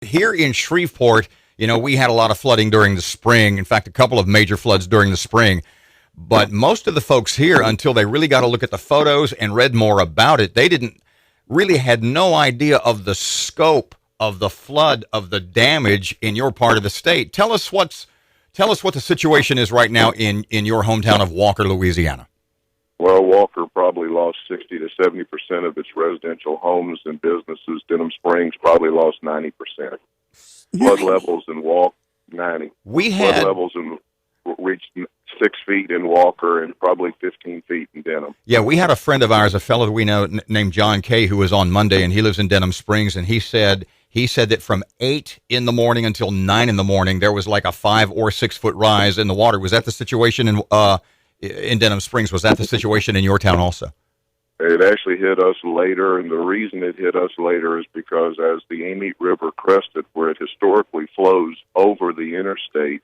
here in Shreveport, we had a lot of flooding during the spring. In fact, a couple of major floods during the spring. But most of the folks here, until they really got to look at the photos and read more about it, they had no idea of the scope of the flood, of the damage in your part of the state. Tell us what the situation is right now in your hometown of Walker, Louisiana. Well, Walker probably lost 60 to 70% of its residential homes and businesses. Denham Springs probably lost 90%. Flood levels in Walker, 90. Flood levels reached 6 feet in Walker and probably 15 feet in Denham. Yeah, we had a friend of ours, a fellow that we know named John Kay, who was on Monday, and he lives in Denham Springs, and he said that from 8 in the morning until 9 in the morning, there was like a 5 or 6 foot rise in the water. Was that the situation in Denham Springs? Was that the situation in your town also? It actually hit us later, and the reason it hit us later is because as the Amite River crested, where it historically flows over the interstate,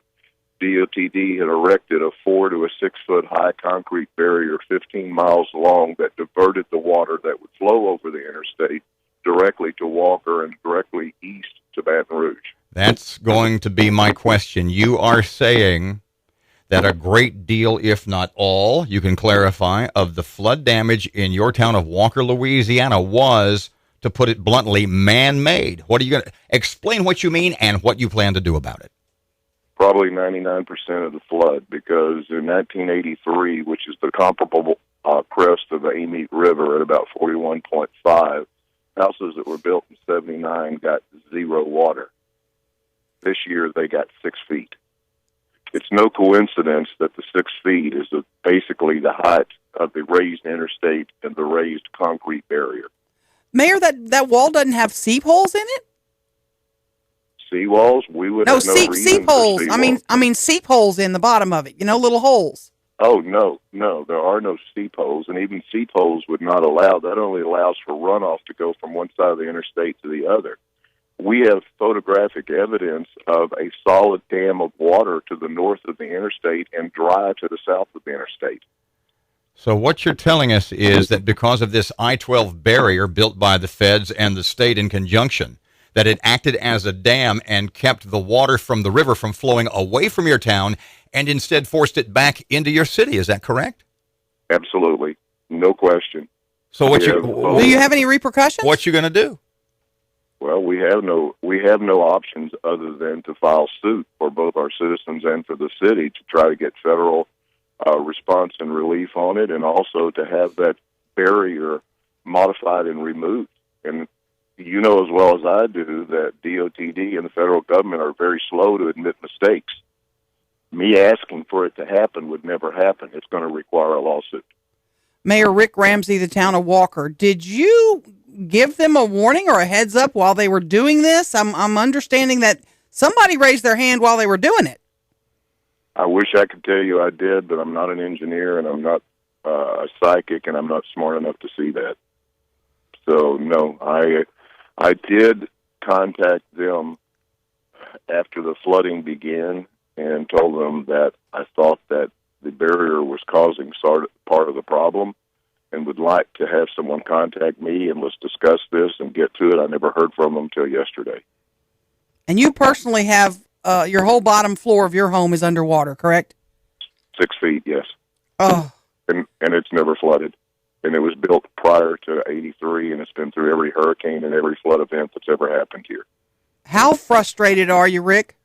DOTD had erected a 4 to 6 foot high concrete barrier 15 miles long that diverted the water that would flow over the interstate directly to Walker and directly east to Baton Rouge. That's going to be my question. You are saying that a great deal, if not all, you can clarify, of the flood damage in your town of Walker, Louisiana was, to put it bluntly, man-made. What are you going to explain what you mean and what you plan to do about it? Probably 99% of the flood, because in 1983, which is the comparable crest of the Amite River at about 41.5, houses that were built in 79 got 0 water. This year, they got 6 feet. It's no coincidence that the 6 feet is basically the height of the raised interstate and the raised concrete barrier. Mayor, that wall doesn't have seep holes in it? Seawalls? We would have no reason seep for holes. seawalls. I mean seep holes in the bottom of it. Little holes. Oh, no, there are no seep holes, and even seep holes would not allow. That only allows for runoff to go from one side of the interstate to the other. We have photographic evidence of a solid dam of water to the north of the interstate and dry to the south of the interstate. So what you're telling us is that because of this I-12 barrier built by the feds and the state in conjunction, that it acted as a dam and kept the water from the river from flowing away from your town and instead forced it back into your city. Is that correct? Absolutely. No question. So do you have any repercussions? What you going to do? Well, we have no options other than to file suit for both our citizens and for the city to try to get federal response and relief on it, and also to have that barrier modified and removed. And you know as well as I do that DOTD and the federal government are very slow to admit mistakes. Me asking for it to happen would never happen. It's going to require a lawsuit. Mayor Rick Ramsey, the town of Walker, did you give them a warning or a heads up while they were doing this? I'm understanding that somebody raised their hand while they were doing it. I wish I could tell you I did, but I'm not an engineer and I'm not a psychic and I'm not smart enough to see that. So, no, I did contact them after the flooding began and told them that I thought that the barrier was causing part of the problem and would like to have someone contact me and let's discuss this and get to it. I never heard from them until yesterday. And you personally have your whole bottom floor of your home is underwater, correct? 6 feet, yes. Oh. And it's never flooded. And it was built prior to 83, and it's been through every hurricane and every flood event that's ever happened here. How frustrated are you, Rick?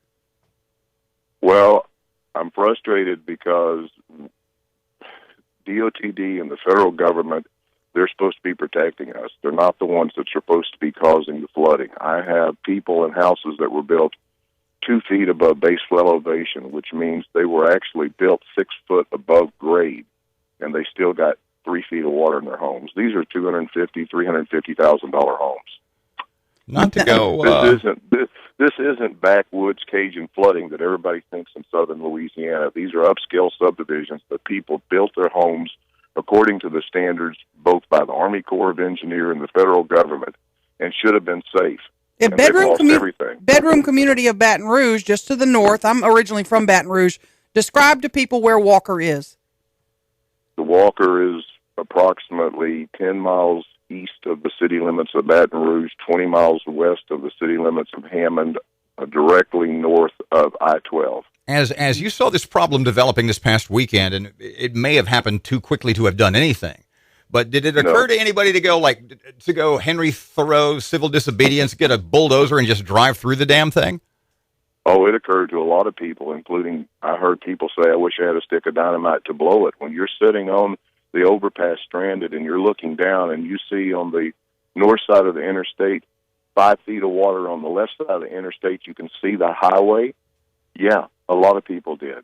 Well, I'm frustrated because DOTD and the federal government, they're supposed to be protecting us. They're not the ones that are supposed to be causing the flooding. I have people and houses that were built 2 feet above base flood elevation, which means they were actually built 6 foot above grade, and they still got 3 feet of water in their homes. These are $250,000, $350,000 homes. Not to go. This isn't backwoods Cajun flooding that everybody thinks in southern Louisiana. These are upscale subdivisions that people built their homes according to the standards both by the Army Corps of Engineers and the federal government, and should have been safe. Yeah, bedroom community of Baton Rouge, just to the north. I'm originally from Baton Rouge. Describe to people where Walker is. The Walker is approximately 10 miles east of the city limits of Baton Rouge, 20 miles west of the city limits of Hammond, directly north of I-12. As you saw this problem developing this past weekend, and it may have happened too quickly to have done anything, but did it occur to anybody to go Henry Thoreau, civil disobedience, get a bulldozer and just drive through the damn thing? Oh, it occurred to a lot of people, including I heard people say, I wish I had a stick of dynamite to blow it. When you're sitting on the overpass stranded and you're looking down and you see on the north side of the interstate 5 feet of water, on the left side of the interstate you can see the highway, yeah, a lot of people did.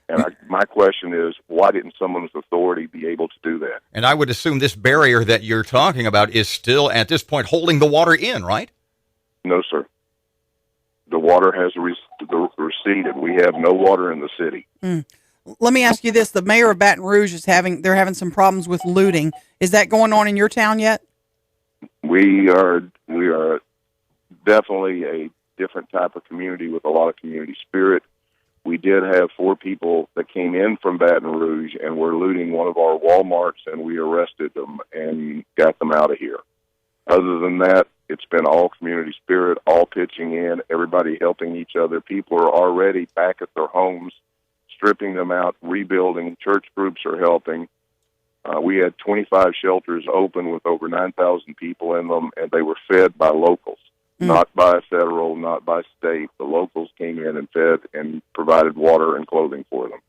And my question is, why didn't someone's authority be able to do that? And I would assume this barrier that you're talking about is still, at this point, holding the water in, right? No, sir. The water has receded. We have no water in the city. Let me ask you this. The mayor of Baton Rouge is having some problems with looting. Is that going on in your town yet? We are definitely a different type of community with a lot of community spirit. We did have 4 people that came in from Baton Rouge and were looting one of our Walmarts, and we arrested them and got them out of here. Other than that, it's been all community spirit, all pitching in, everybody helping each other. People are already back at their homes, stripping them out, rebuilding. Church groups are helping. We had 25 shelters open with over 9,000 people in them, and they were fed by locals, not by federal, not by state. The locals came in and fed and provided water and clothing for them.